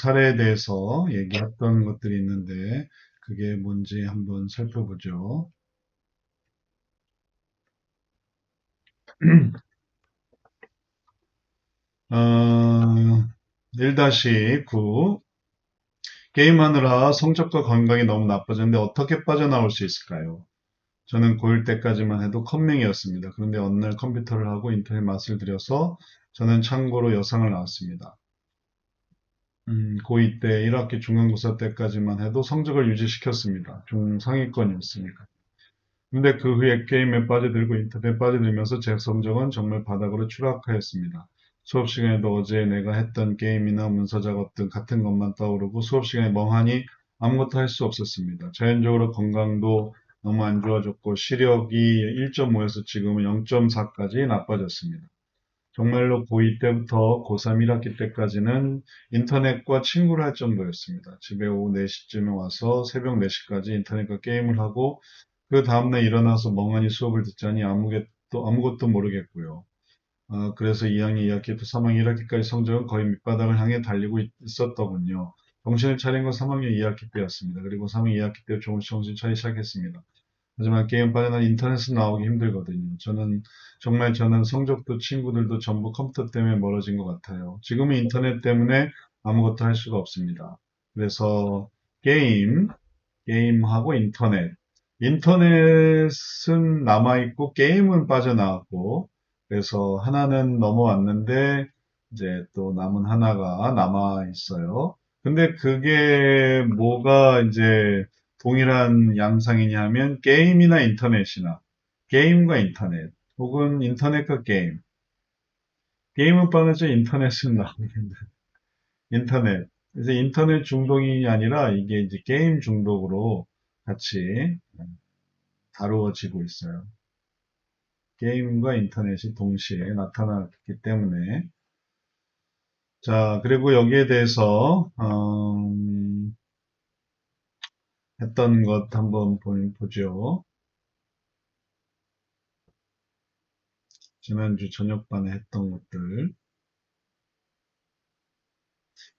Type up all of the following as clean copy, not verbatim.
사례에 대해서 얘기했던 것들이 있는데 그게 뭔지 한번 살펴보죠. 어, 1-9 게임하느라 성적과 건강이 너무 나빠졌는데 어떻게 빠져나올 수 있을까요? 저는 고1 때까지만 해도 컴맹이었습니다. 그런데 어느 날 컴퓨터를 하고 인터넷 맛을 들여서 저는 참고로 여상을 나왔습니다. 고2 때 1학기 중간고사 때까지만 해도 성적을 유지시켰습니다. 중상위권이었으니까. 근데 그 후에 게임에 빠져들고 인터넷에 빠져들면서 제 성적은 정말 바닥으로 추락하였습니다. 수업 시간에도 어제 내가 했던 게임이나 문서 작업 등 같은 것만 떠오르고 수업 시간에 멍하니 아무것도 할 수 없었습니다. 자연적으로 건강도 너무 안 좋아졌고 시력이 1.5에서 지금은 0.4까지 나빠졌습니다. 정말로 고2 때부터 고3 1학기 때까지는 인터넷과 친구를 할 정도였습니다. 집에 오후 4시쯤에 와서 새벽 4시까지 인터넷과 게임을 하고 그 다음날 일어나서 멍하니 수업을 듣자니 아무것도 모르겠고요. 그래서 2학년 2학기부터 3학년 1학기까지 성적은 거의 밑바닥을 향해 달리고 있었더군요. 정신을 차린 건 3학년 2학기 때였습니다. 그리고 3학년 2학기 때 조금씩 정신 차리기 시작했습니다. 하지만 게임 빠져나 인터넷은 나오기 힘들거든요. 저는 성적도 친구들도 전부 컴퓨터 때문에 멀어진 것 같아요. 지금은 인터넷 때문에 아무것도 할 수가 없습니다. 그래서 게임, 게임하고 인터넷. 인터넷은 남아있고 게임은 빠져나왔고, 그래서 하나는 넘어왔는데, 이제 또 남은 하나가 남아있어요. 근데 그게 뭐가 이제 동일한 양상이냐면 게임이나 인터넷이나 게임과 인터넷 혹은 인터넷과 게임. 게임은 빠르죠. 인터넷은 나오겠는데. 인터넷. 그래서 인터넷 중독이 아니라 이게 이제 게임 중독으로 같이 다루어지고 있어요. 게임과 인터넷이 동시에 나타났기 때문에. 자, 그리고 여기에 대해서, 했던 것 한번 보죠. 지난주 저녁반에 했던 것들.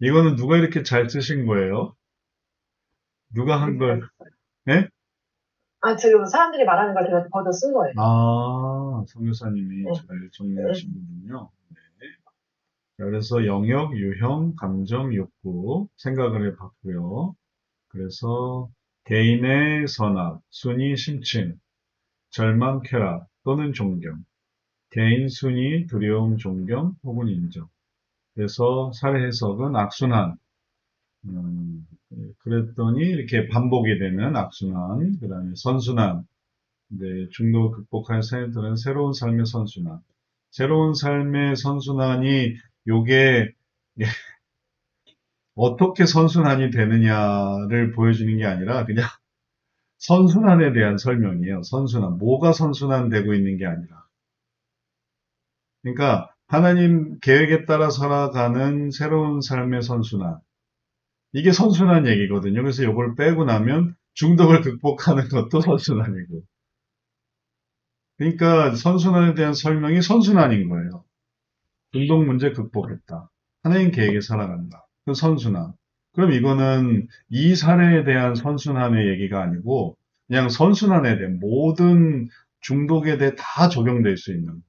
이거는 누가 이렇게 잘 쓰신 거예요? 누가 한 걸, 예? 지금 사람들이 말하는 걸 제가 거기다 쓴 거예요. 아, 성교사님이 네. 잘 정리하신 거군요. 네. 자, 그래서 영역, 유형, 감정, 욕구 생각을 해봤고요. 그래서 개인의 선악, 순위, 심층, 절망, 쾌락 또는 존경, 개인 순위, 두려움, 존경 혹은 인정. 그래서 사례 해석은 악순환, 그랬더니 이렇게 반복이 되는 악순환, 그 다음에 선순환, 네, 중독을 극복할 사람들은 새로운 삶의 선순환. 새로운 삶의 선순환이 요게 어떻게 선순환이 되느냐를 보여주는 게 아니라 그냥 선순환에 대한 설명이에요. 선순환. 뭐가 선순환되고 있는 게 아니라. 그러니까 하나님 계획에 따라 살아가는 새로운 삶의 선순환. 이게 선순환 얘기거든요. 그래서 이걸 빼고 나면 중독을 극복하는 것도 선순환이고. 그러니까 선순환에 대한 설명이 선순환인 거예요. 운동 문제 극복했다. 하나님 계획에 살아간다. 그 선순환. 그럼 이거는 이 사례에 대한 선순환의 얘기가 아니고 그냥 선순환에 대한 모든 중독에 대해 다 적용될 수 있는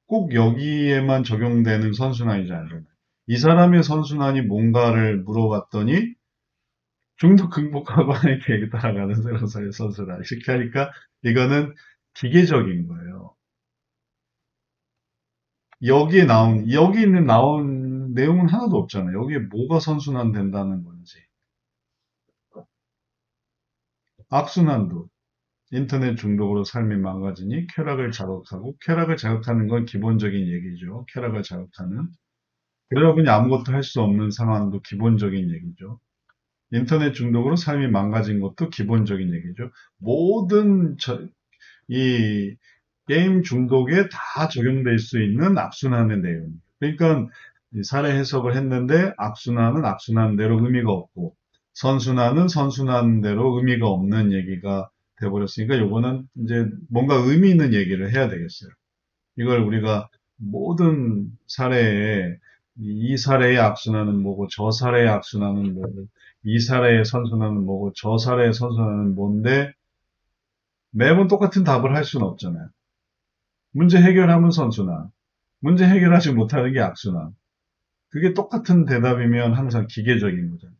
꼭 여기에만 적용되는 선순환이지 않아요. 이 사람의 선순환이 뭔가를 물어봤더니 중독 극복하고 하나님 계획에 따라가는 새로운 삶의 선순환. 이렇게 하니까 이거는 기계적인 거예요. 여기 있는 나온 내용은 하나도 없잖아요. 여기에 뭐가 선순환 된다는 건지. 악순환도 인터넷 중독으로 삶이 망가지니 쾌락을 자극하고, 쾌락을 자극하는 건 기본적인 얘기죠. 쾌락을 자극하는. 그러다 보니 아무것도 할 수 없는 상황도 기본적인 얘기죠. 인터넷 중독으로 삶이 망가진 것도 기본적인 얘기죠. 모든 이 게임 중독에 다 적용될 수 있는 악순환의 내용. 그러니까 사례 해석을 했는데 악순환은 악순환대로 의미가 없고 선순환은 선순환대로 의미가 없는 얘기가 돼버렸으니까 요거는 이제 뭔가 의미 있는 얘기를 해야 되겠어요. 이걸 우리가 모든 사례에 이 사례의 악순환은 뭐고 저 사례의 악순환은 뭐고 이 사례의 선순환은 뭐고 저 사례의 선순환은 뭔데 매번 똑같은 답을 할 수는 없잖아요. 문제 해결하면 선순환, 문제 해결하지 못하는 게 악순환. 그게 똑같은 대답이면 항상 기계적인 거잖아요.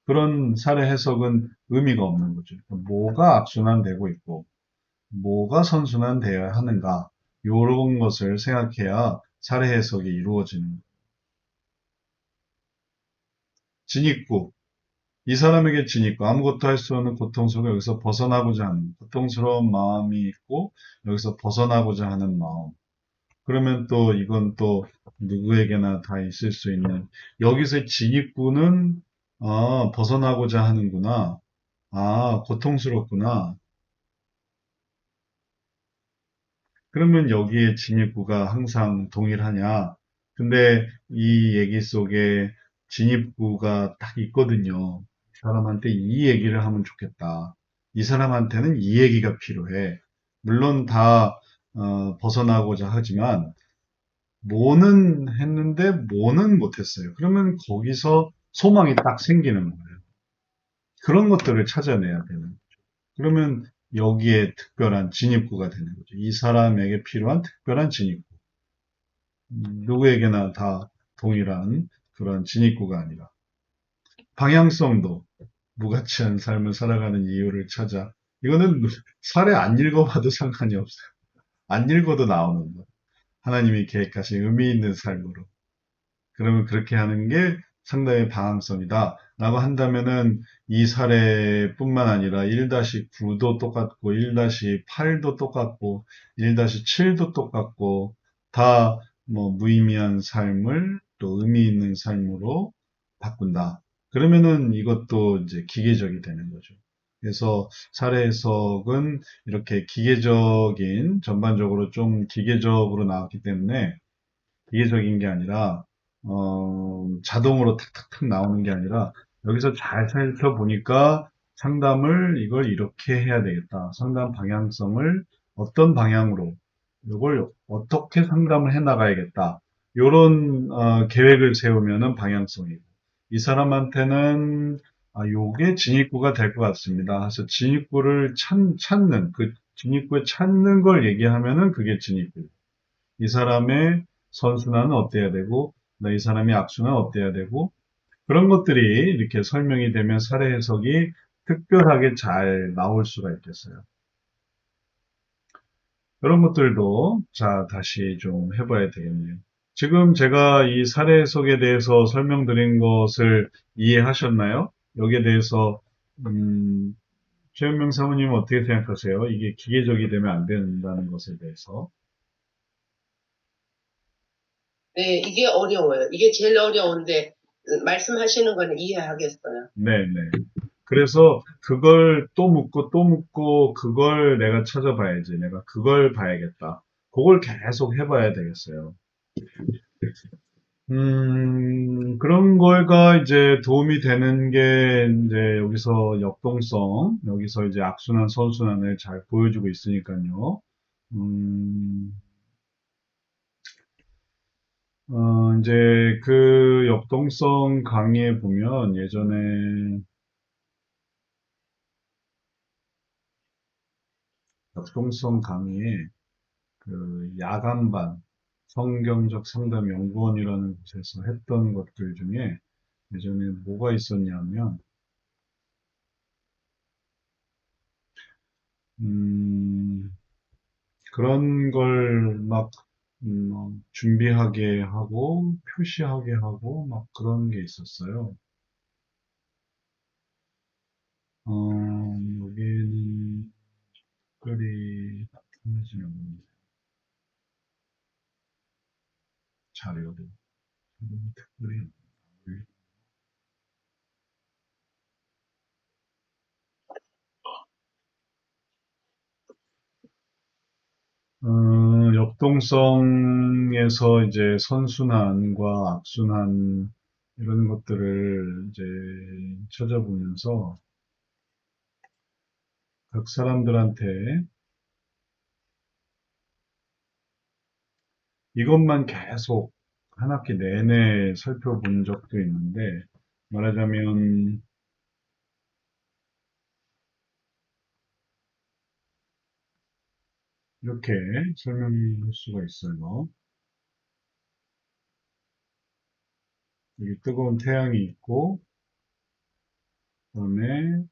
그런 사례 해석은 의미가 없는 거죠. 뭐가 악순환되고 있고 뭐가 선순환되어야 하는가 이런 것을 생각해야 사례 해석이 이루어지는 거예요. 진입구. 이 사람에게 지니까 아무것도 할 수 없는 고통스러워 여기서 벗어나고자 하는 고통스러운 마음이 있고 여기서 벗어나고자 하는 마음. 그러면 또 이건 또 누구에게나 다 있을 수 있는 여기서 진입구는 벗어나고자 하는구나. 고통스럽구나. 그러면 여기에 진입구가 항상 동일하냐? 근데 이 얘기 속에 진입구가 딱 있거든요. 이 사람한테 이 얘기를 하면 좋겠다. 이 사람한테는 이 얘기가 필요해. 물론 다 벗어나고자 하지만 뭐는 했는데 뭐는 못했어요. 그러면 거기서 소망이 딱 생기는 거예요. 그런 것들을 찾아내야 되는 거죠. 그러면 여기에 특별한 진입구가 되는 거죠. 이 사람에게 필요한 특별한 진입구. 누구에게나 다 동일한 그런 진입구가 아니라 방향성도 무가치한 삶을 살아가는 이유를 찾아. 이거는 사례 안 읽어봐도 상관이 없어요. 안 읽어도 나오는 거. 하나님이 계획하신 의미 있는 삶으로. 그러면 그렇게 하는 게 상당히 방향성이다. 라고 한다면은 이 사례뿐만 아니라 1-9도 똑같고 1-8도 똑같고 1-7도 똑같고 다 뭐 무의미한 삶을 또 의미 있는 삶으로 바꾼다. 그러면은 이것도 이제 기계적이 되는 거죠. 그래서 사례 해석은 이렇게 기계적인 전반적으로 좀 기계적으로 나왔기 때문에 기계적인 게 아니라 자동으로 탁탁탁 나오는 게 아니라 여기서 잘 살펴보니까 상담을 이걸 이렇게 해야 되겠다. 상담 방향성을 어떤 방향으로 이걸 어떻게 상담을 해 나가야겠다. 이런 계획을 세우면은 방향성이고 이 사람한테는 요게 진입구가 될 것 같습니다. 그래서 진입구를 찾는 그 진입구에 찾는 걸 얘기하면은 그게 진입구. 이 사람의 선순환은 어때야 되고, 이 사람이 악순환은 어때야 되고, 그런 것들이 이렇게 설명이 되면 사례 해석이 특별하게 잘 나올 수가 있겠어요. 그런 것들도 자, 다시 좀 해봐야 되겠네요. 지금 제가 이 사례 해석에 대해서 설명드린 것을 이해하셨나요? 여기에 대해서, 최현명 사모님은 어떻게 생각하세요? 이게 기계적이 되면 안 된다는 것에 대해서. 네, 이게 어려워요. 이게 제일 어려운데, 말씀하시는 거는 이해하겠어요. 네네. 그래서 그걸 또 묻고 또 묻고 그걸 내가 찾아봐야지. 내가 그걸 봐야겠다. 그걸 계속 해봐야 되겠어요. 그런 거가 이제 도움이 되는 게 이제 여기서 역동성, 여기서 이제 악순환, 선순환을 잘 보여주고 있으니까요. 음, 이제 그 역동성 강의에 보면 예전에 역동성 강의에 그 야간반 성경적 상담 연구원이라는 곳에서 했던 것들 중에 예전에 뭐가 있었냐면 음, 그런 걸 막 준비하게 하고 표시하게 하고 막 그런 게 있었어요. 여기는 특별히 나타나지 않는 자료도 특별히 역동성에서 이제 선순환과 악순환 이런 것들을 이제 찾아보면서 각 사람들한테 이것만 계속 한 학기 내내 살펴본 적도 있는데, 말하자면, 이렇게 설명할 수가 있어요. 여기 뜨거운 태양이 있고, 그 다음에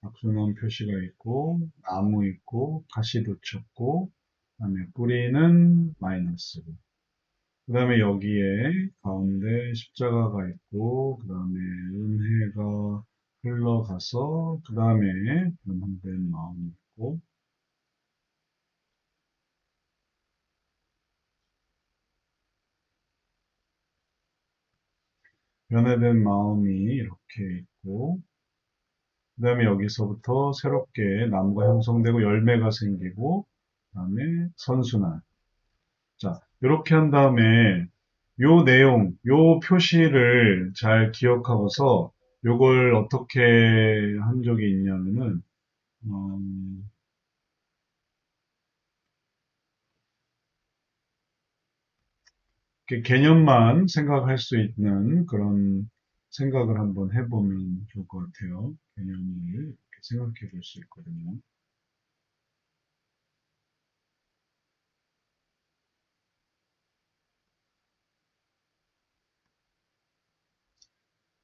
악순환 표시가 있고, 나무 있고, 가시도 쳤고, 그 다음에 뿌리는 마이너스고, 그 다음에 여기에 가운데 십자가가 있고, 그 다음에 은혜가 흘러가서, 그 다음에 변화된 마음이 있고, 변화된 마음이 이렇게 있고, 그 다음에 여기서부터 새롭게 나무가 형성되고 열매가 생기고, 그 다음에 선순환. 자, 이렇게 한 다음에 요 내용, 요 표시를 잘 기억하고서 요걸 어떻게 한 적이 있냐면은, 어, 이렇게 개념만 생각할 수 있는 그런 생각을 한번 해보면 좋을 것 같아요. 개념을 이렇게 생각해 볼 수 있거든요.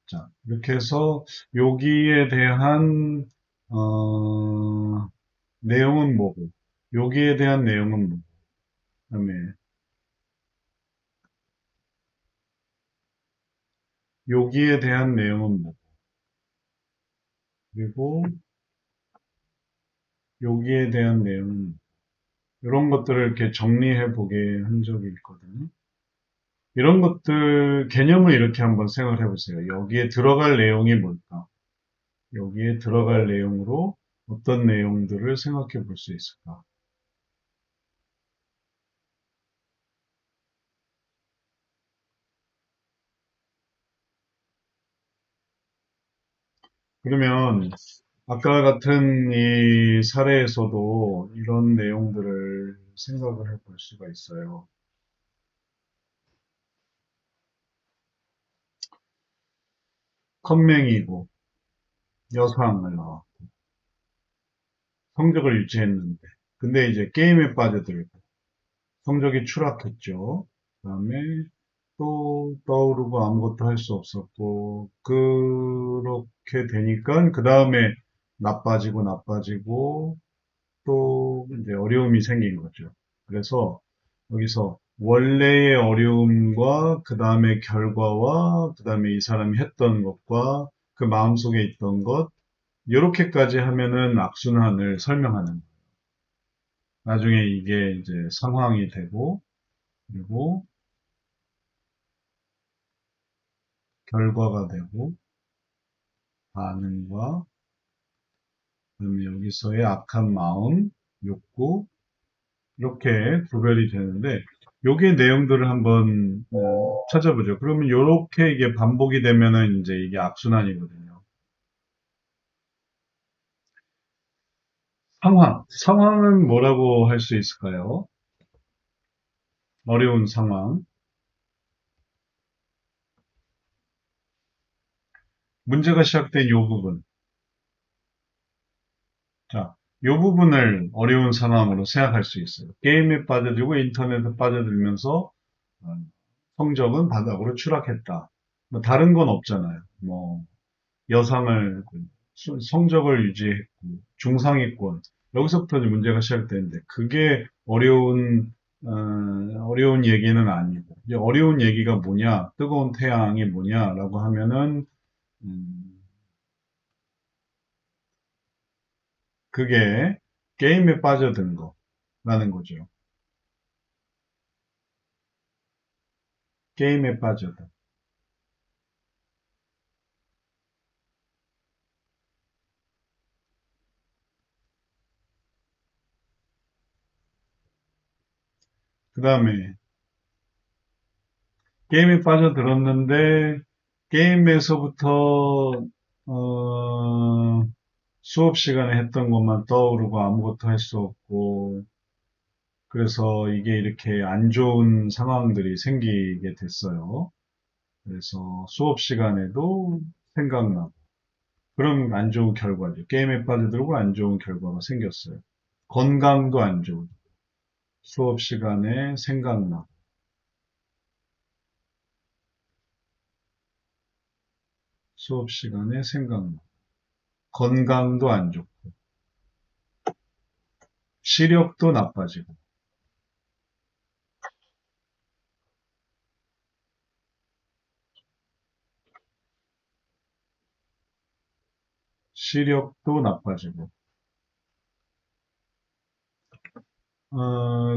자, 이렇게 해서 여기에 대한 내용은 뭐고, 여기에 대한 내용은 뭐고, 그다음에 여기에 대한 내용은 뭐고, 그리고 여기에 대한 내용은 뭐고, 이런 것들을 이렇게 정리해 보게 한 적이 있거든요. 이런 것들 개념을 이렇게 한번 생각해 보세요. 여기에 들어갈 내용이 뭘까? 여기에 들어갈 내용으로 어떤 내용들을 생각해 볼 수 있을까? 그러면 아까 같은 이 사례에서도 이런 내용들을 생각을 해볼 수가 있어요. 컴맹이고 여상을 나와 성적을 유지했는데 근데 이제 게임에 빠져들고 성적이 추락했죠. 그다음에 또 떠오르고 아무것도 할 수 없었고 그렇게 되니까 그 다음에 나빠지고 또 이제 어려움이 생긴 거죠. 그래서 여기서 원래의 어려움과 그 다음에 결과와 그 다음에 이 사람이 했던 것과 그 마음속에 있던 것 이렇게까지 하면은 악순환을 설명하는 거예요. 나중에 이게 이제 상황이 되고 그리고 결과가 되고 반응과 그다음에 여기서의 악한 마음, 욕구 이렇게 구별이 되는데 요게 내용들을 한번 찾아보죠. 그러면 요렇게 이게 반복이 되면은 이제 이게 악순환이거든요. 상황은 뭐라고 할 수 있을까요? 어려운 상황. 문제가 시작된 요 부분. 자, 요 부분을 어려운 상황으로 생각할 수 있어요. 게임에 빠져들고 인터넷에 빠져들면서 어, 성적은 바닥으로 추락했다. 뭐 다른 건 없잖아요. 뭐 여상을 성적을 유지했고 중상위권 여기서부터 이제 문제가 시작되는데 그게 어려운 얘기는 아니고 이제 어려운 얘기가 뭐냐 뜨거운 태양이 뭐냐라고 하면은 음, 그게 게임에 빠져든 거라는 거죠. 게임에 빠져든. 그 다음에 게임에 빠져들었는데 게임에서부터 수업 시간에 했던 것만 떠오르고 아무것도 할 수 없고 그래서 이게 이렇게 안 좋은 상황들이 생기게 됐어요. 그래서 수업 시간에도 생각나고, 그럼 안 좋은 결과죠. 게임에 빠져들고 안 좋은 결과가 생겼어요. 건강도 안 좋은, 수업 시간에 생각나고, 수업 시간에 생각나고, 건강도 안 좋고, 시력도 나빠지고, 시력도 나빠지고,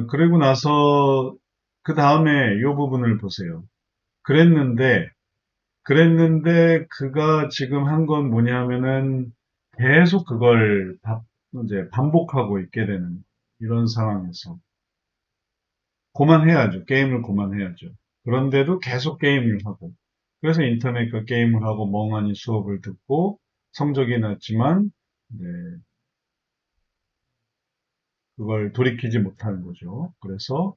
그리고 나서 그 다음에 이 부분을 보세요. 그랬는데, 그가 지금 한 건 뭐냐면은 계속 그걸 이제 반복하고 있게 되는 이런 상황에서 그만해야죠. 게임을 그만해야죠. 그런데도 계속 게임을 하고, 그래서 인터넷과 게임을 하고 멍하니 수업을 듣고 성적이 낮지만, 네, 그걸 돌이키지 못하는 거죠. 그래서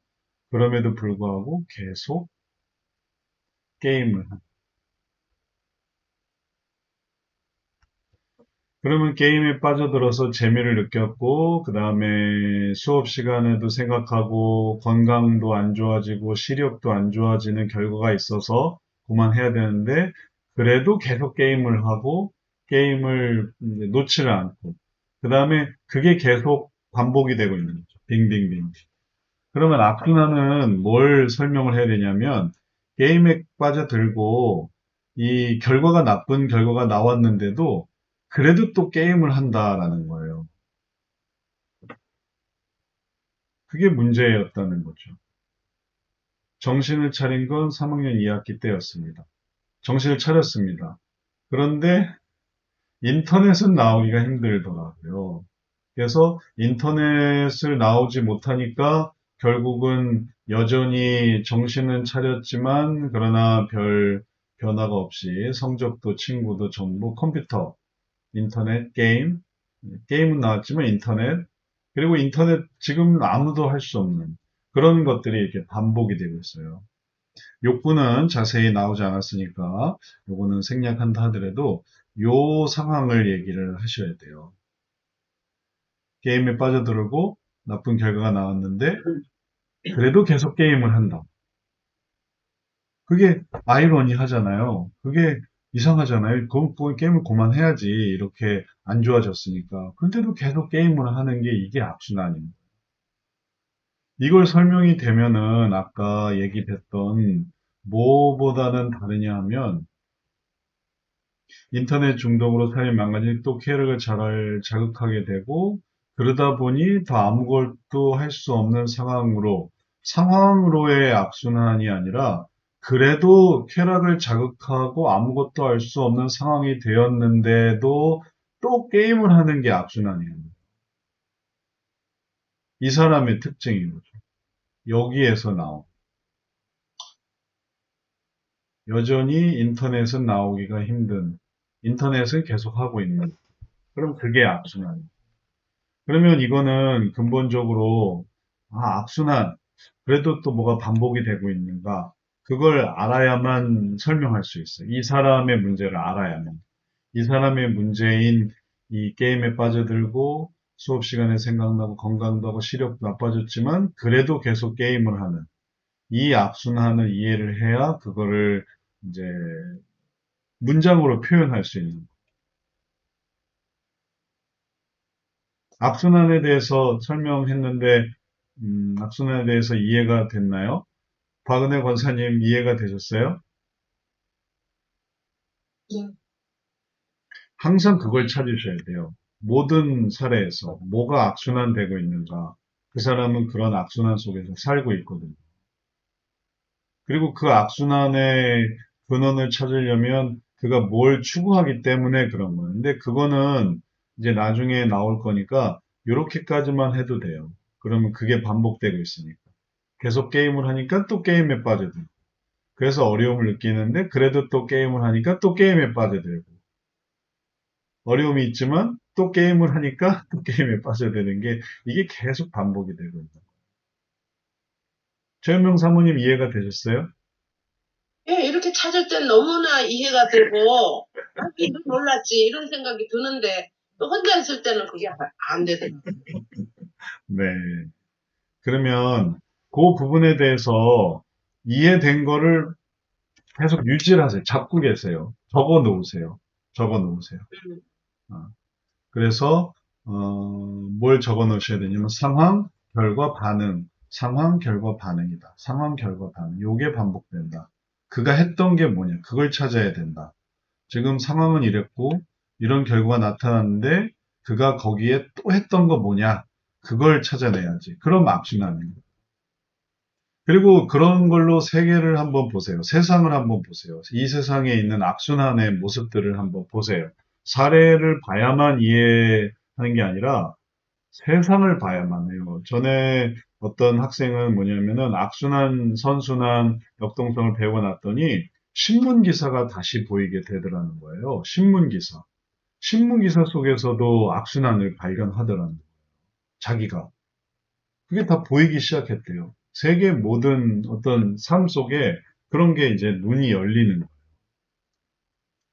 그럼에도 불구하고 계속 게임을 하고, 그러면 게임에 빠져들어서 재미를 느꼈고, 그 다음에 수업 시간에도 생각하고, 건강도 안 좋아지고, 시력도 안 좋아지는 결과가 있어서 그만해야 되는데, 그래도 계속 게임을 하고, 게임을 이제 놓지를 않고, 그 다음에 그게 계속 반복이 되고 있는 거죠. 빙빙빙. 그러면 악순환은 뭘 설명을 해야 되냐면, 게임에 빠져들고, 이 결과가 나쁜 결과가 나왔는데도, 그래도 또 게임을 한다라는 거예요. 그게 문제였다는 거죠. 정신을 차린 건 3학년 2학기 때였습니다. 정신을 차렸습니다. 그런데 인터넷은 나오기가 힘들더라고요. 그래서 인터넷을 나오지 못하니까 결국은 여전히 정신은 차렸지만 그러나 별 변화가 없이 성적도 친구도 전부 컴퓨터, 인터넷, 게임은 나왔지만 인터넷, 그리고 인터넷 지금 아무도 할 수 없는 그런 것들이 이렇게 반복이 되고 있어요. 욕구는 자세히 나오지 않았으니까 요거는 생략한다 하더라도 요 상황을 얘기를 하셔야 돼요. 게임에 빠져들고 나쁜 결과가 나왔는데 그래도 계속 게임을 한다. 그게 아이러니하잖아요. 그게 이상하잖아요. 그럼 게임을 그만해야지. 이렇게 안 좋아졌으니까. 근데도 계속 게임을 하는 게 이게 악순환입니다. 이걸 설명이 되면은 아까 얘기했던 뭐보다는 다르냐 하면 인터넷 중독으로 삶이 망가지니 또 쾌락을 잘 자극하게 되고 그러다 보니 더 아무것도 할 수 없는 상황으로의 악순환이 아니라 그래도 쾌락을 자극하고 아무것도 할 수 없는 상황이 되었는데도 또 게임을 하는 게 악순환이에요. 이 사람의 특징인 거죠. 여기에서 나온. 여전히 인터넷은 나오기가 힘든. 인터넷은 계속 하고 있는. 그럼 그게 악순환이에요. 그러면 이거는 근본적으로 악순환. 그래도 또 뭐가 반복이 되고 있는가? 그걸 알아야만 설명할 수 있어요. 이 사람의 문제를 알아야만. 이 사람의 문제인 이 게임에 빠져들고 수업 시간에 생각나고 건강도 하고 시력도 나빠졌지만 그래도 계속 게임을 하는 이 악순환을 이해를 해야 그거를 이제 문장으로 표현할 수 있는. 악순환에 대해서 설명했는데 악순환에 대해서 이해가 됐나요? 박은혜 권사님 이해가 되셨어요? 네. 항상 그걸 찾으셔야 돼요. 모든 사례에서 뭐가 악순환되고 있는가. 그 사람은 그런 악순환 속에서 살고 있거든요. 그리고 그 악순환의 근원을 찾으려면 그가 뭘 추구하기 때문에 그런 거예요. 근데 그거는 이제 나중에 나올 거니까 이렇게까지만 해도 돼요. 그러면 그게 반복되고 있으니까. 계속 게임을 하니까 또 게임에 빠져들고. 그래서 어려움을 느끼는데 그래도 또 게임을 하니까 또 게임에 빠져들고. 어려움이 있지만 또 게임을 하니까 또 게임에 빠져드는 게 이게 계속 반복이 되고 있다. 최현명 사모님 이해가 되셨어요? 예, 이렇게 찾을 땐 너무나 이해가 되고, 이도 몰랐지, 이런 생각이 드는데, 또 혼자 있을 때는 그게 안 되더라고요. 네. 그러면 그 부분에 대해서 이해된 거를 계속 유지를 하세요. 잡고 계세요. 적어 놓으세요. 적어 놓으세요. 어, 그래서 뭘 적어 놓으셔야 되냐면 상황, 결과, 반응. 상황, 결과, 반응이다. 상황, 결과, 반응. 요게 반복된다. 그가 했던 게 뭐냐? 그걸 찾아야 된다. 지금 상황은 이랬고 이런 결과가 나타났는데 그가 거기에 또 했던 거 뭐냐? 그걸 찾아내야지. 그럼 악순환이에요. 그리고 그런 걸로 세계를 한번 보세요. 세상을 한번 보세요. 이 세상에 있는 악순환의 모습들을 한번 보세요. 사례를 봐야만 이해하는 게 아니라 세상을 봐야만 해요. 전에 어떤 학생은 뭐냐면은 악순환, 선순환, 역동성을 배워 놨더니 신문 기사가 다시 보이게 되더라는 거예요. 신문 기사. 신문 기사 속에서도 악순환을 발견하더라는 거예요. 자기가. 그게 다 보이기 시작했대요. 세계 모든 어떤 삶 속에 그런 게 이제 눈이 열리는 거예요.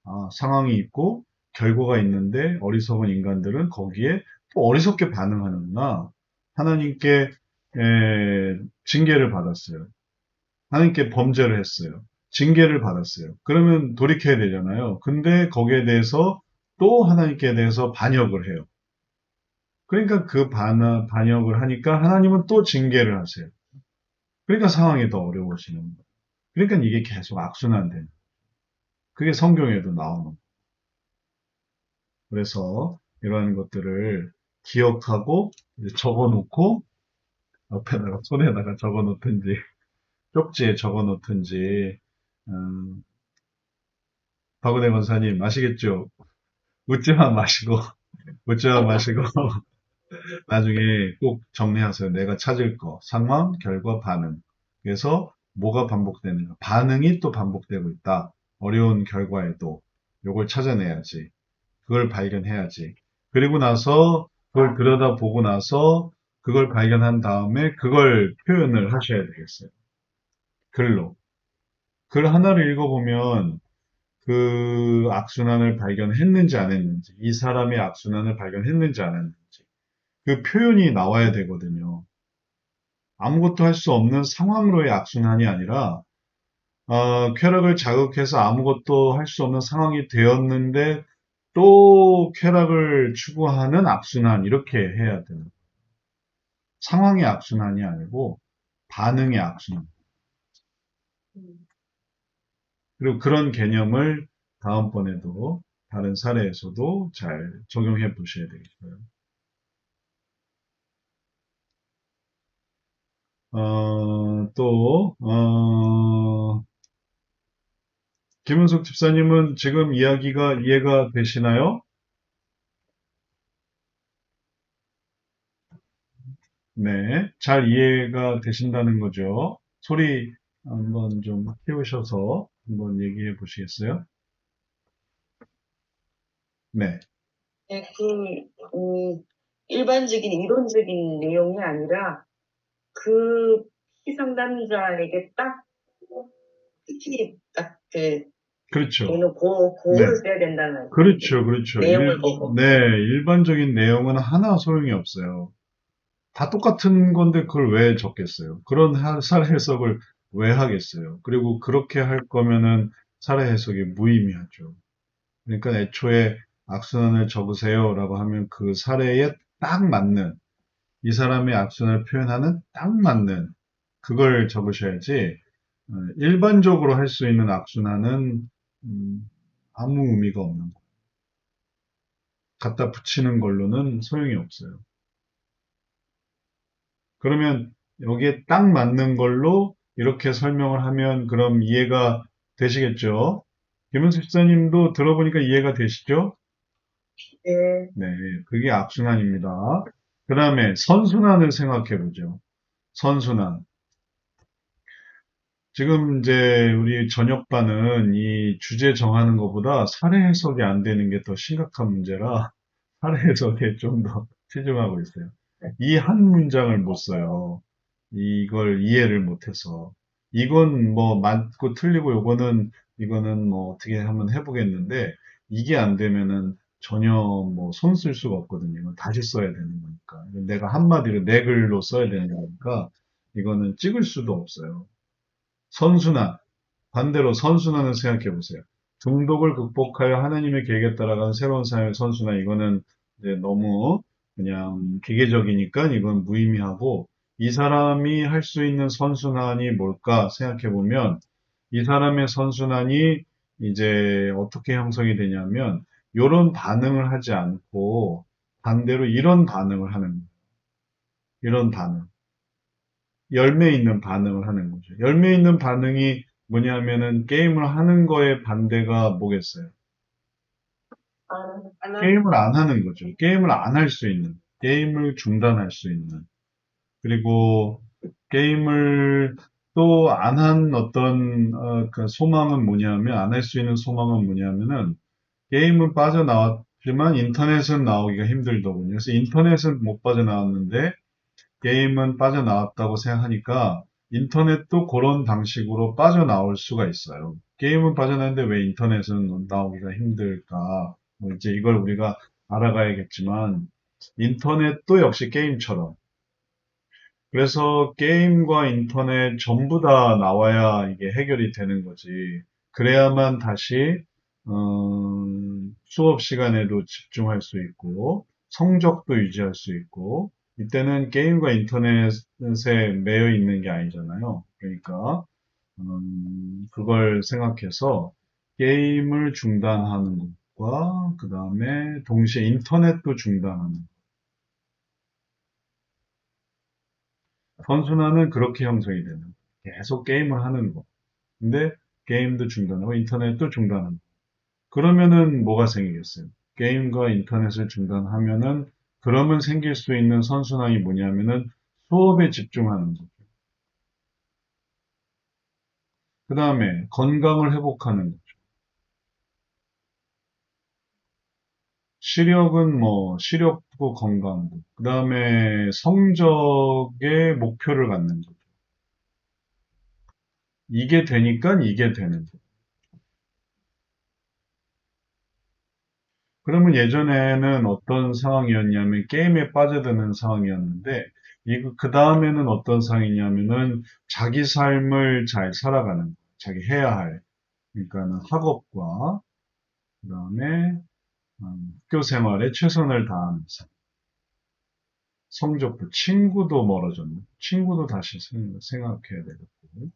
아, 상황이 있고 결과가 있는데 어리석은 인간들은 거기에 또 어리석게 반응하는구나. 하나님께 징계를 받았어요. 하나님께 범죄를 했어요. 징계를 받았어요. 그러면 돌이켜야 되잖아요. 근데 거기에 대해서 또 하나님께 대해서 반역을 해요. 그러니까 그 반역을 하니까 하나님은 또 징계를 하세요. 그러니까 상황이 더 어려워지는 거예요. 그러니까 이게 계속 악순환되는. 그게 성경에도 나오는 거예요. 그래서 이러한 것들을 기억하고 적어 놓고 옆에다가 손에다가 적어 놓든지 쪽지에 적어 놓든지 박은혜 권사님 아시겠죠? 웃지만 마시고 웃지만 마시고 나중에 꼭 정리하세요. 내가 찾을 거 상황, 결과, 반응. 그래서 뭐가 반복되는가? 반응이 또 반복되고 있다. 어려운 결과에도 요걸 찾아내야지. 그걸 발견해야지. 그리고 나서 그걸 들여다보고 나서 그걸 발견한 다음에 그걸 표현을 하셔야 되겠어요. 글로. 글 하나를 읽어보면 그 악순환을 발견했는지 안 했는지, 이 사람의 악순환을 발견했는지 안 했는지, 그 표현이 나와야 되거든요. 아무것도 할 수 없는 상황으로의 악순환이 아니라, 쾌락을 자극해서 아무것도 할 수 없는 상황이 되었는데, 또 쾌락을 추구하는 악순환, 이렇게 해야 돼요. 상황의 악순환이 아니고, 반응의 악순환. 그리고 그런 개념을 다음번에도 다른 사례에서도 잘 적용해 보셔야 되겠어요. 또, 김은숙 집사님은 지금 이야기가 이해가 되시나요? 네, 잘 이해가 되신다는 거죠. 소리 한번 좀 키우셔서 한번 얘기해 보시겠어요? 네, 네, 일반적인 이론적인 내용이 아니라 그 피상담자에게 딱 특히 딱그 그렇죠. 되는 그거를 써야 된다는 그렇죠, 그렇죠. 내용을 보고. 네, 일반적인 내용은 하나 소용이 없어요. 다 똑같은 건데 그걸 왜 적겠어요? 그런 사례 해석을 왜 하겠어요? 그리고 그렇게 할 거면은 사례 해석이 무의미하죠. 그러니까 애초에 악순환을 적으세요라고 하면 그 사례에 딱 맞는 이 사람의 악순환을 표현하는 딱 맞는 그걸 적으셔야지 일반적으로 할 수 있는 악순환은 아무 의미가 없는 거. 갖다 붙이는 걸로는 소용이 없어요. 그러면 여기에 딱 맞는 걸로 이렇게 설명을 하면 그럼 이해가 되시겠죠? 김은수 집사님도 들어보니까 이해가 되시죠? 네, 네, 그게 악순환입니다. 그 다음에 선순환을 생각해 보죠. 선순환. 지금 이제 우리 저녁반은 이 주제 정하는 것보다 사례 해석이 안 되는 게 더 심각한 문제라 사례 해석에 좀 더 치중하고 있어요. 이 한 문장을 못 써요. 이걸 이해를 못해서 이건 뭐 맞고 틀리고 이거는 뭐 어떻게 한번 해보겠는데 이게 안 되면은 전혀 뭐 손 쓸 수가 없거든요. 이건 다시 써야 되는 거니까. 내가 한마디로 내 글로 써야 되는 거니까 이거는 찍을 수도 없어요. 선순환. 반대로 선순환을 생각해 보세요. 중독을 극복하여 하나님의 계획에 따라가는 새로운 삶의 선순환. 이거는 이제 너무 그냥 기계적이니까 이건 무의미하고 이 사람이 할 수 있는 선순환이 뭘까 생각해 보면 이 사람의 선순환이 이제 어떻게 형성이 되냐면 이런 반응을 하지 않고 반대로 이런 반응을 하는 거예요. 이런 반응. 열매 있는 반응을 하는 거죠. 열매 있는 반응이 뭐냐면은 게임을 하는 거에 반대가 뭐겠어요? 게임을 안 하는 거죠. 게임을 안 할 수 있는, 게임을 중단할 수 있는, 그리고 게임을 또 안 한 어떤 그 소망은 뭐냐면 안 할 수 있는 소망은 뭐냐면은 게임은 빠져나왔지만 인터넷은 나오기가 힘들더군요. 그래서 인터넷은 못 빠져나왔는데 게임은 빠져나왔다고 생각하니까 인터넷도 그런 방식으로 빠져나올 수가 있어요. 게임은 빠져나왔는데 왜 인터넷은 나오기가 힘들까? 뭐 이제 이걸 우리가 알아가야겠지만 인터넷도 역시 게임처럼 그래서 게임과 인터넷 전부 다 나와야 이게 해결이 되는 거지. 그래야만 다시 수업 시간에도 집중할 수 있고 성적도 유지할 수 있고 이때는 게임과 인터넷에 매여 있는 게 아니잖아요. 그러니까 그걸 생각해서 게임을 중단하는 것과 그 다음에 동시에 인터넷도 중단하는 것. 선순환은 그렇게 형성이 되는 거예요. 계속 게임을 하는 거. 근데 게임도 중단하고 인터넷도 중단하는 거. 그러면은 뭐가 생기겠어요? 게임과 인터넷을 중단하면은 그러면 생길 수 있는 선순환이 뭐냐면은 수업에 집중하는 거죠. 그 다음에 건강을 회복하는 거죠. 시력은 뭐 시력도 건강도. 그 다음에 성적의 목표를 갖는 거죠. 이게 되니까 이게 되는 거죠. 그러면 예전에는 어떤 상황이었냐면 게임에 빠져드는 상황이었는데 그 다음에는 어떤 상황이냐면은 자기 삶을 잘 살아가는 거, 자기 해야 할 그러니까는 학업과 그 다음에 학교 생활에 최선을 다하는 삶, 성적도 친구도 멀어졌네. 친구도 다시 생각해야 되겠고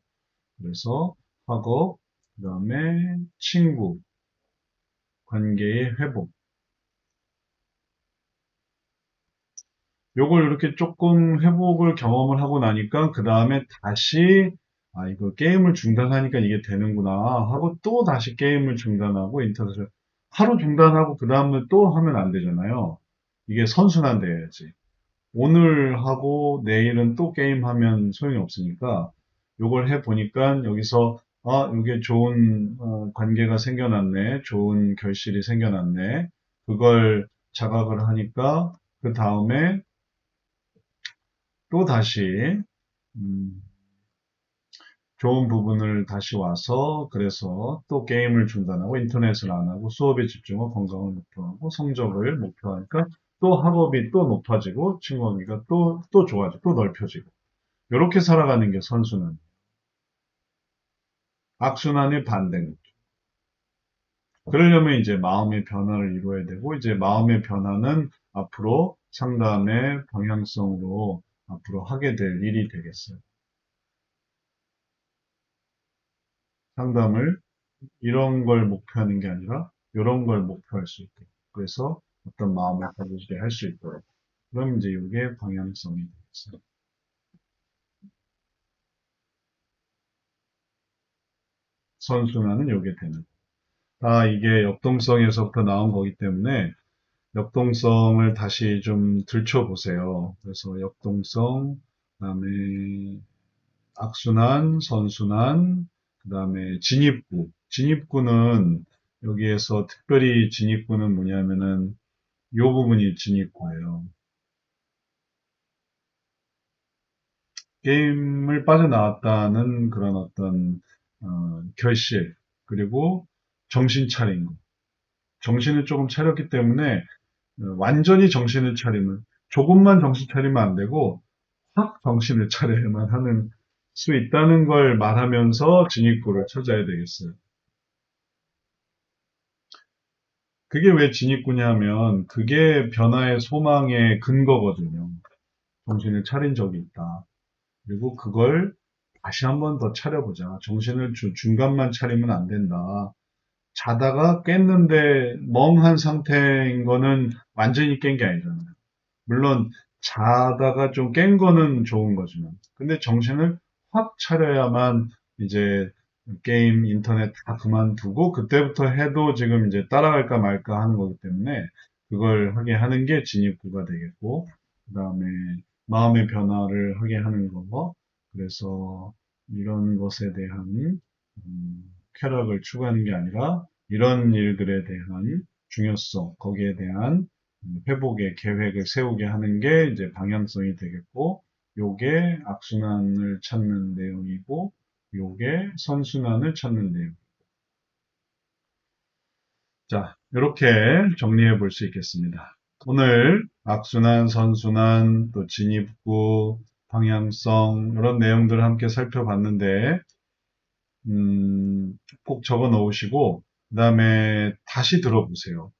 그래서 학업, 그 다음에 친구 관계의 회복 요걸 이렇게 조금 회복을 경험을 하고 나니까 그 다음에 다시 아 이거 게임을 중단하니까 이게 되는구나 하고 또 다시 게임을 중단하고 인터넷을 하루 중단하고 그 다음에 또 하면 안 되잖아요. 이게 선순환 돼야지. 오늘 하고 내일은 또 게임하면 소용이 없으니까 요걸 해보니까 여기서 아 이게 좋은 관계가 생겨났네. 좋은 결실이 생겨났네. 그걸 자각을 하니까 그 다음에 또 다시 음, 좋은 부분을 다시 와서 그래서 또 게임을 중단하고 인터넷을 안 하고 수업에 집중하고 건강을 목표하고 성적을 목표하니까 또 학업이 또 높아지고 친구 관계가 또 좋아지고 또 넓혀지고 이렇게 살아가는 게 선순환. 악순환의 반대인 거죠. 그러려면 이제 마음의 변화를 이루어야 되고 이제 마음의 변화는 앞으로 상담의 방향성으로 앞으로 하게 될 일이 되겠어요. 상담을 이런 걸 목표하는 게 아니라 이런 걸 목표할 수 있게. 그래서 어떤 마음을 가지게 할 수 있도록. 그럼 이제 이게 방향성이 되겠어요. 선순환은 이게 되는. 아, 이게 역동성에서부터 나온 거기 때문에 역동성을 다시 좀 들춰보세요. 그래서 역동성, 그다음에 악순환, 선순환, 그다음에 진입구. 진입구는 여기에서 특별히 진입구는 뭐냐면은 요 부분이 진입구예요. 게임을 빠져나왔다는 그런 어떤 결실, 그리고 정신 차린 거. 정신을 조금 차렸기 때문에 완전히 정신을 차리면, 조금만 정신 차리면 안 되고 확 정신을 차려야만 하는 수 있다는 걸 말하면서 진입구를 찾아야 되겠어요. 그게 왜 진입구냐면 그게 변화의 소망의 근거거든요. 정신을 차린 적이 있다. 그리고 그걸 다시 한번 더 차려보자. 정신을 중간만 차리면 안 된다. 자다가 깼는데 멍한 상태인 거는 완전히 깬 게 아니잖아요. 물론 자다가 좀 깬 거는 좋은 거지만, 근데 정신을 확 차려야만 이제 게임, 인터넷 다 그만두고 그때부터 해도 지금 이제 따라갈까 말까 하는 거기 때문에 그걸 하게 하는 게 진입구가 되겠고, 그 다음에 마음의 변화를 하게 하는 거. 그래서 이런 것에 대한 쾌락을 추구하는 게 아니라 이런 일들에 대한 중요성, 거기에 대한 회복의 계획을 세우게 하는 게 이제 방향성이 되겠고, 요게 악순환을 찾는 내용이고, 요게 선순환을 찾는 내용. 자, 이렇게 정리해 볼 수 있겠습니다. 오늘 악순환, 선순환, 또 진입구, 방향성, 이런 내용들을 함께 살펴봤는데, 꼭 적어 놓으시고, 그 다음에 다시 들어보세요.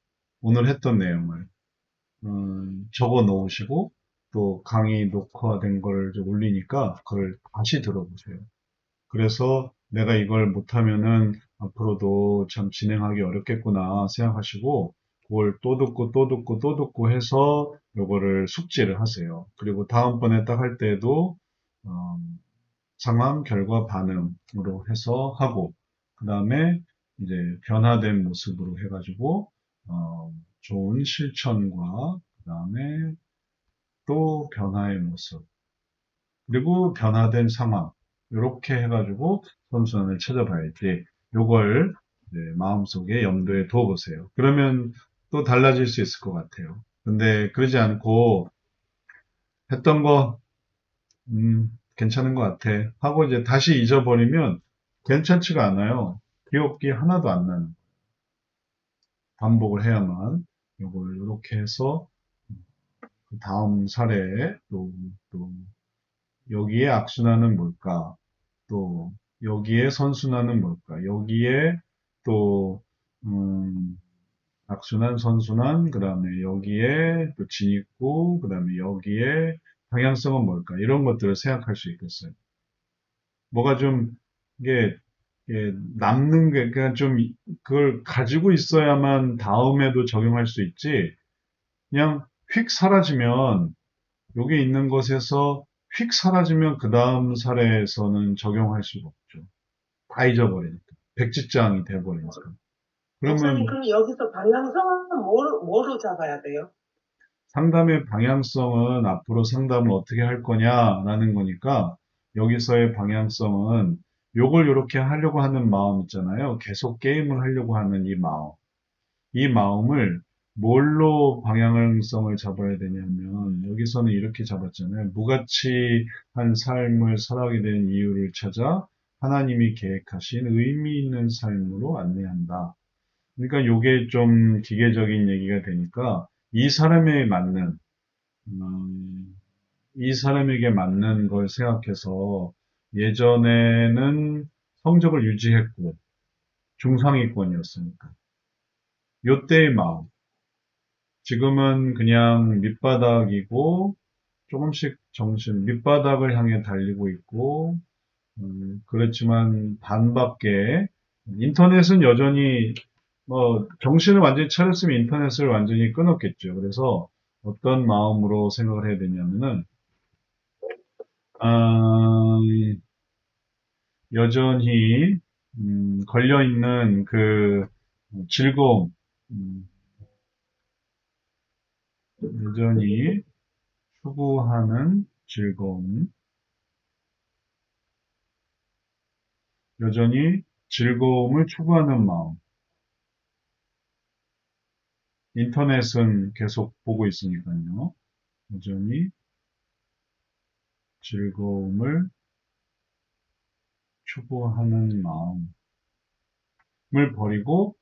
오늘 했던 내용을. 적어 놓으시고 또 강의 녹화된 걸 이제 올리니까 그걸 다시 들어보세요. 그래서 내가 이걸 못하면은 앞으로도 참 진행하기 어렵겠구나 생각하시고 그걸 또 듣고 또 듣고 또 듣고 해서 요거를 숙지를 하세요. 그리고 다음번에 딱 할 때도 어, 상황, 결과, 반응으로 해서 하고 그 다음에 이제 변화된 모습으로 해가지고 좋은 실천과 그 다음에 또 변화의 모습, 그리고 변화된 상황, 이렇게 해가지고 선순환을 찾아봐야지. 요걸 이제 마음속에 염두에 둬보세요. 그러면 또 달라질 수 있을 것 같아요. 근데 그러지 않고 했던 거, 괜찮은 것 같아. 하고 이제 다시 잊어버리면 괜찮지가 않아요. 기억이 하나도 안 나는. 반복을 해야만 요걸 이렇게 해서 그 다음 사례에 또 여기에 악순환은 뭘까? 또 여기에 선순환은 뭘까? 여기에 또 악순환, 선순환, 그 다음에 여기에 또 진입구, 그 다음에 여기에 방향성은 뭘까? 이런 것들을 생각할 수 있겠어요. 뭐가 좀 이게, 이게 남는 게 그냥 좀 그걸 가지고 있어야만 다음에도 적용할 수 있지. 그냥 휙 사라지면 여기 있는 것에서 휙 사라지면 그 다음 사례에서는 적용할 수가 없죠. 다 잊어버리니까. 백지장이 돼버리니까. 목사님, 그러면 그럼 여기서 방향성은 뭐로 잡아야 돼요? 상담의 방향성은 앞으로 상담을 어떻게 할 거냐라는 거니까 여기서의 방향성은 요걸 이렇게 하려고 하는 마음 있잖아요. 계속 게임을 하려고 하는 이 마음. 이 마음을 뭘로 방향성을 잡아야 되냐면 여기서는 이렇게 잡았잖아요. 무가치한 삶을 살아가게 된 이유를 찾아 하나님이 계획하신 의미 있는 삶으로 안내한다. 그러니까 요게 좀 기계적인 얘기가 되니까 이 사람에 맞는 이 사람에게 맞는 걸 생각해서 예전에는 성적을 유지했고 중상위권이었으니까 요때의 마음 지금은 그냥 밑바닥이고 조금씩 정신 밑바닥을 향해 달리고 있고 그렇지만 반밖에 인터넷은 여전히 뭐 정신을 완전히 차렸으면 인터넷을 완전히 끊었겠죠. 그래서 어떤 마음으로 생각을 해야 되냐면은 아, 여전히 걸려 있는 그 즐거움, 음, 여전히 추구하는 즐거움, 여전히 즐거움을 추구하는 마음. 인터넷은 계속 보고 있으니까요. 여전히 즐거움을 추구하는 마음을 버리고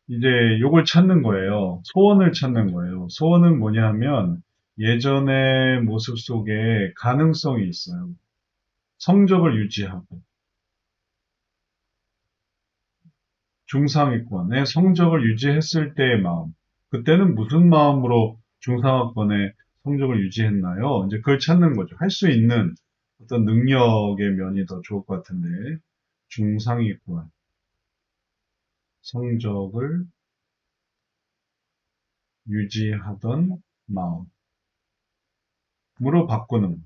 이제 요걸 찾는 거예요. 소원을 찾는 거예요. 소원은 뭐냐 하면 예전의 모습 속에 가능성이 있어요. 성적을 유지하고 중상위권의 성적을 유지했을 때의 마음. 그때는 무슨 마음으로 중상위권의 성적을 유지했나요? 이제 그걸 찾는 거죠. 할 수 있는 어떤 능력의 면이 더 좋을 것 같은데 중상위권 성적을 유지하던 마음으로 바꾸는 거예요.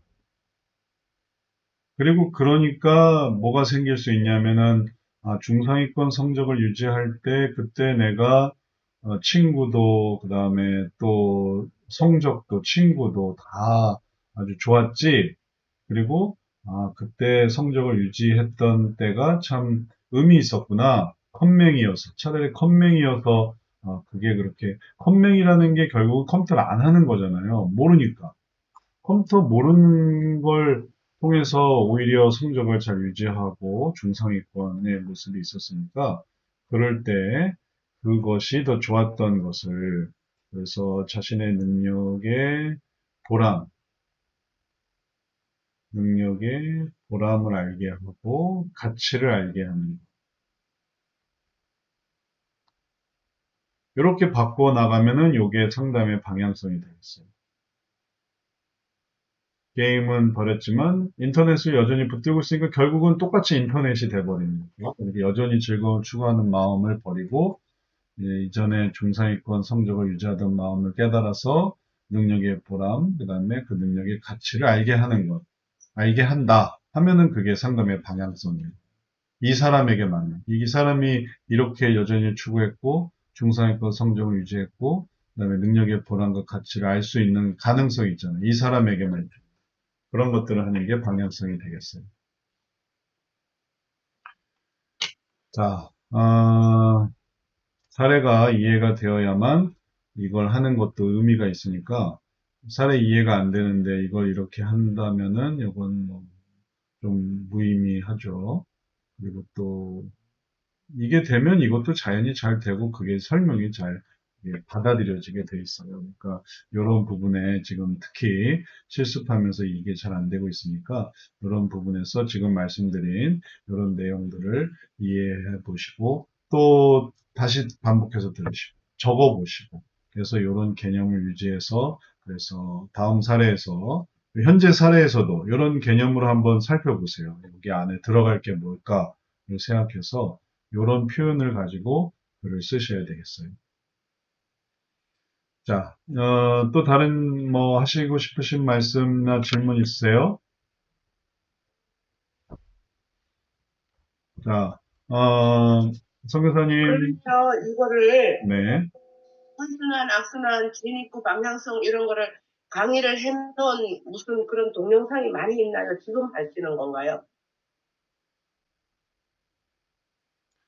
그리고 그러니까 뭐가 생길 수 있냐면은 중상위권 성적을 유지할 때 그때 내가 친구도 그다음에 또 성적도 친구도 다 아주 좋았지. 그리고 그때 성적을 유지했던 때가 참 의미 있었구나. 컴맹이어서 차라리 컴맹이어서 그게 그렇게 컴맹이라는 게 결국 컴퓨터를 안 하는 거잖아요. 모르니까. 컴퓨터 모르는 걸 통해서 오히려 성적을 잘 유지하고 중상위권의 모습이 있었으니까 그럴 때 그것이 더 좋았던 것을 그래서 자신의 보람, 능력의 보람을 알게 하고 가치를 알게 하는 것. 이렇게 바꾸어 나가면은 이게 상담의 방향성이 되겠어요. 게임은 버렸지만 인터넷을 여전히 붙들고 있으니까 결국은 똑같이 인터넷이 돼버리는 거죠. 이렇게 여전히 즐거움을 추구하는 마음을 버리고 이전에 중상위권 성적을 유지하던 마음을 깨달아서 능력의 보람, 그 다음에 그 능력의 가치를 알게 하는 것. 알게 한다 하면은 그게 상담의 방향성이에요. 이 사람에게 맞는. 이 사람이 이렇게 여전히 추구했고 중상위권 성적을 유지했고 그다음에 능력의 보람과 가치를 알 수 있는 가능성이 있잖아요. 이 사람에게만 그런 것들을 하는 게 방향성이 되겠어요. 자, 사례가 이해가 되어야만 이걸 하는 것도 의미가 있으니까 사례 이해가 안 되는데 이걸 이렇게 한다면은 이건 뭐 좀 무의미하죠. 그리고 또 이게 되면 이것도 자연히 잘 되고 그게 설명이 잘 받아들여지게 돼 있어요. 그러니까 이런 부분에 지금 특히 실습하면서 이게 잘 안 되고 있으니까 이런 부분에서 지금 말씀드린 이런 내용들을 이해해 보시고 또 다시 반복해서 들으시고 적어 보시고 그래서 이런 개념을 유지해서 그래서 다음 사례에서 현재 사례에서도 이런 개념으로 한번 살펴보세요. 여기 안에 들어갈 게 뭘까를 생각해서 이런 표현을 가지고 글을 쓰셔야 되겠어요. 자, 또 다른 뭐 하시고 싶으신 말씀이나 질문 있으세요? 자, 선교사님, 그래서 이거를 네. 선순환, 악순환, 진입구, 방향성 이런 거를 강의를 해놓은 무슨 그런 동영상이 많이 있나요? 지금 하시는 건가요?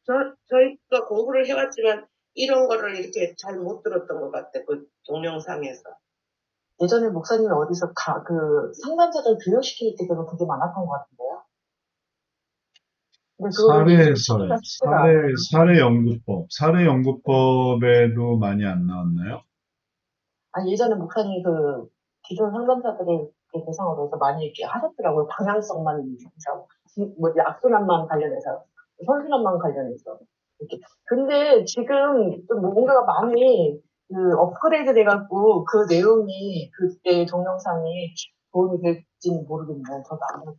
저희가 공부를 해왔지만 이런 거를 이렇게 잘 못 들었던 것 같아, 그 동영상에서. 예전에 목사님이 어디서 그 상담자들 교육시킬 때 그게 많았던 것 같은데요. 근데 그거를 이제 사례설, 시키기가 쉽지가 않아요. 사례 연구법에도 많이 안 나왔나요? 예전에 목사님이 기존 상담사들을 이렇게 대상으로 해서 많이 이렇게 하셨더라고요. 방향성만 해서. 뭐지, 악순환만 관련해서, 선순환만 관련해서. 이렇게. 근데 지금 좀 뭔가가 많이 업그레이드 돼갖고 그 내용이 그때 동영상이 도움이 될지는 모르겠네요. 저도 안 해요.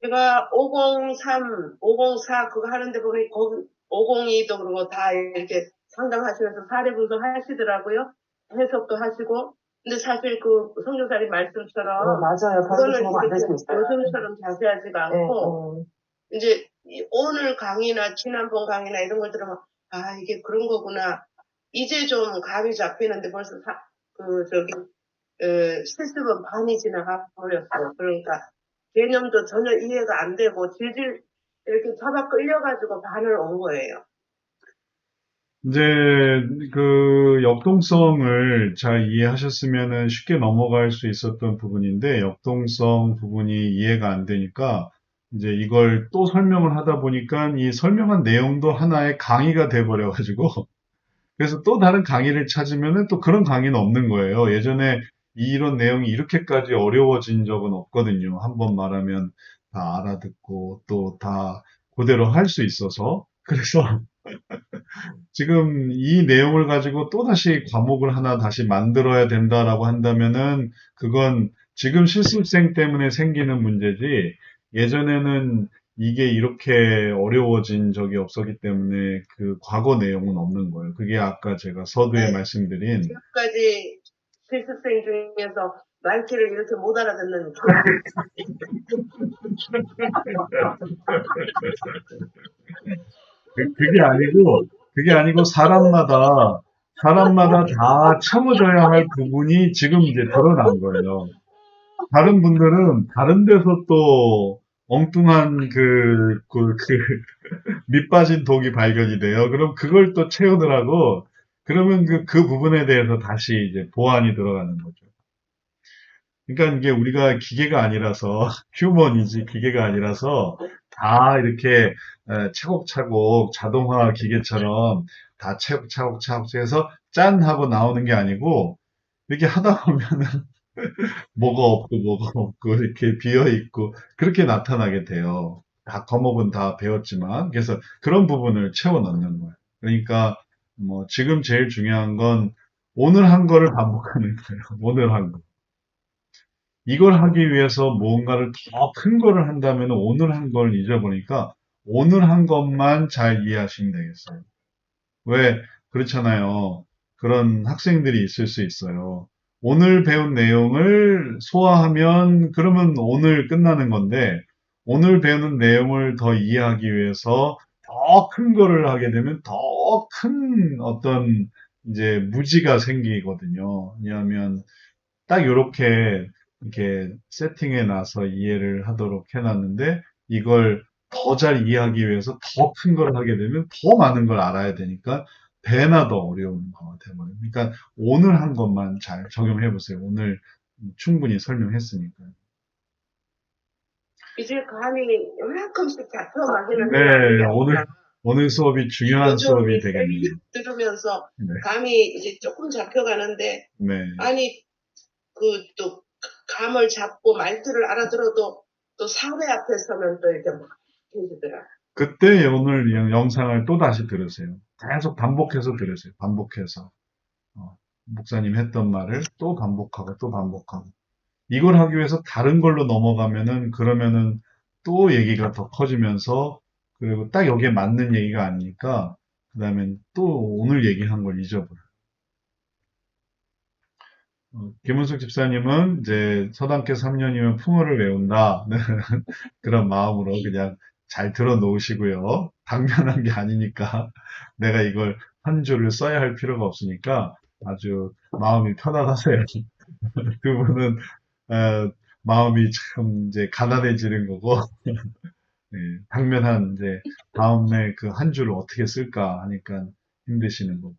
제가 503, 504 그거 하는데 보니 거기 502도 그러고 다 이렇게 상담하시면서 사례 분석하시더라고요. 해석도 하시고. 근데 사실 그 성교사님 말씀처럼 맞아요. 그거는 별로 도움 안 될 수 있어요. 요즘처럼 자세하지가 않고 이제 오늘 강의나 지난번 강의나 이런 걸 들으면 이게 그런 거구나. 이제 좀 감이 잡히는데 벌써 실습은 반이 지나가 버렸어요. 그러니까 개념도 전혀 이해가 안 되고 질질 이렇게 잡아 끌려가지고 반을 온 거예요. 이제 그 역동성을 잘 이해하셨으면은 쉽게 넘어갈 수 있었던 부분인데 역동성 부분이 이해가 안 되니까 이제 이걸 또 설명을 하다 보니까 이 설명한 내용도 하나의 강의가 돼 버려 가지고 그래서 또 다른 강의를 찾으면은 또 그런 강의는 없는 거예요. 예전에 이런 내용이 이렇게까지 어려워진 적은 없거든요. 한번 말하면 다 알아듣고 또 다 그대로 할 수 있어서 그래서 지금 이 내용을 가지고 또다시 과목을 하나 다시 만들어야 된다라고 한다면은 그건 지금 실습생 때문에 생기는 문제지 예전에는 이게 이렇게 어려워진 적이 없었기 때문에 그 과거 내용은 없는 거예요. 그게 아까 제가 서두에 네, 말씀드린 지금까지 필수생 중에서 말귀를 이렇게 못 알아듣는 그게 아니고 사람마다 다 참아줘야 할 부분이 지금 이제 드러난 거예요. 다른 분들은 다른 데서 또 엉뚱한 밑 빠진 독이 발견이 돼요. 그럼 그걸 또 채우느라고, 그러면 그 부분에 대해서 다시 이제 보완이 들어가는 거죠. 그러니까 이게 우리가 기계가 아니라서, 휴먼이지 기계가 아니라서, 다 이렇게 차곡차곡 자동화 기계처럼 다 차곡차곡 해서 짠 하고 나오는 게 아니고, 이렇게 하다 보면은 뭐가 없고 이렇게 비어 있고 그렇게 나타나게 돼요. 다 과목은 다 배웠지만 그래서 그런 부분을 채워 넣는 거예요. 그러니까 뭐 지금 제일 중요한 건 오늘 한 거를 반복하는 거예요. 오늘 한 거. 이걸 하기 위해서 무언가를 더 큰 거를 한다면 오늘 한 걸 잊어버리니까 오늘 한 것만 잘 이해하시면 되겠어요. 왜 그렇잖아요. 그런 학생들이 있을 수 있어요. 오늘 배운 내용을 소화하면 그러면 오늘 끝나는 건데 오늘 배우는 내용을 더 이해하기 위해서 더 큰 거를 하게 되면 더 큰 어떤 이제 무지가 생기거든요. 왜냐하면 딱 이렇게 세팅해 놔서 이해를 하도록 해놨는데 이걸 더 잘 이해하기 위해서 더 큰 걸 하게 되면 더 많은 걸 알아야 되니까 배나 더 어려운 거가 돼버려요. 그러니까 오늘 한 것만 잘 적용해 보세요. 오늘 충분히 설명했으니까요. 이제 감이 요만큼씩 잡혀가기는 네, 해요. 오늘 수업이 중요한 요즘 수업이 이 되겠네요. 들으면서 네, 감이 이제 조금 잡혀가는데 네. 아니 그 또 감을 잡고 말투를 알아들어도 또 사회 앞에 서면 또 이렇게 막 해주더라. 그때 오늘 이 영상을 또 다시 들으세요. 계속 반복해서 들으세요. 반복해서. 목사님 했던 말을 또 반복하고 또 반복하고. 이걸 하기 위해서 다른 걸로 넘어가면은 그러면은 또 얘기가 더 커지면서 그리고 딱 여기에 맞는 얘기가 아니니까 그다음엔 또 오늘 얘기한 걸 잊어버려요. 김은숙 집사님은 이제 서당계 3년이면 풍어를 외운다. 그런 마음으로 그냥 잘 들어 놓으시고요. 당면한 게 아니니까 내가 이걸 한 줄을 써야 할 필요가 없으니까 아주 마음이 편안하세요. 두 분은 마음이 참 이제 가난해지는 거고 네, 당면한 이제 다음에 그 한 줄을 어떻게 쓸까 하니까 힘드시는 거고.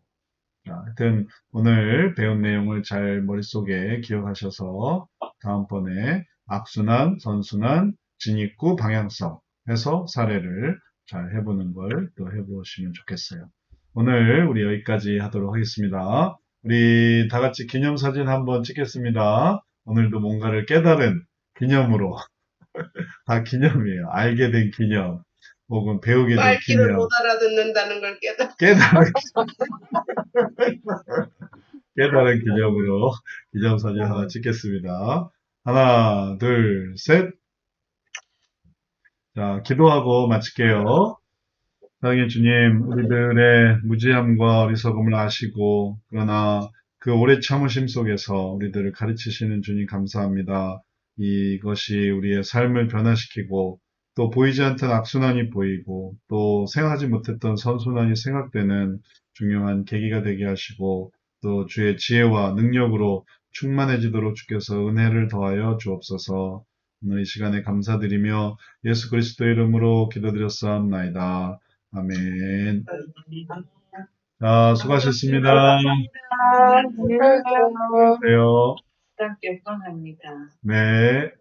자, 하여튼 오늘 배운 내용을 잘 머릿속에 기억하셔서 다음번에 악순환, 선순환, 진입구, 방향성 해서 사례를 잘 해보는 걸 또 해보시면 좋겠어요. 오늘 우리 여기까지 하도록 하겠습니다. 우리 다 같이 기념사진 한번 찍겠습니다. 오늘도 뭔가를 깨달은 기념으로 다 기념이에요. 알게 된 기념 혹은 배우게 된 말귀를 기념 못 알아듣는다는 걸 깨달은 깨달은 기념으로 기념사진 하나 찍겠습니다. 하나, 둘, 셋. 자, 기도하고 마칠게요. 사랑의 주님, 우리들의 무지함과 어리석음을 아시고, 그러나 그 오래 참으심 속에서 우리들을 가르치시는 주님 감사합니다. 이것이 우리의 삶을 변화시키고, 또 보이지 않던 악순환이 보이고, 또 생각하지 못했던 선순환이 생각되는 중요한 계기가 되게 하시고, 또 주의 지혜와 능력으로 충만해지도록 주께서 은혜를 더하여 주옵소서. 오늘 이 시간에 감사드리며 예수 그리스도의 이름으로 기도드렸사옵나이다. 아멘. 자, 수고하셨습니다. 감사합니다. 안녕히 계세요. 안녕하세요. 부탁 몇 번 합니다. 네.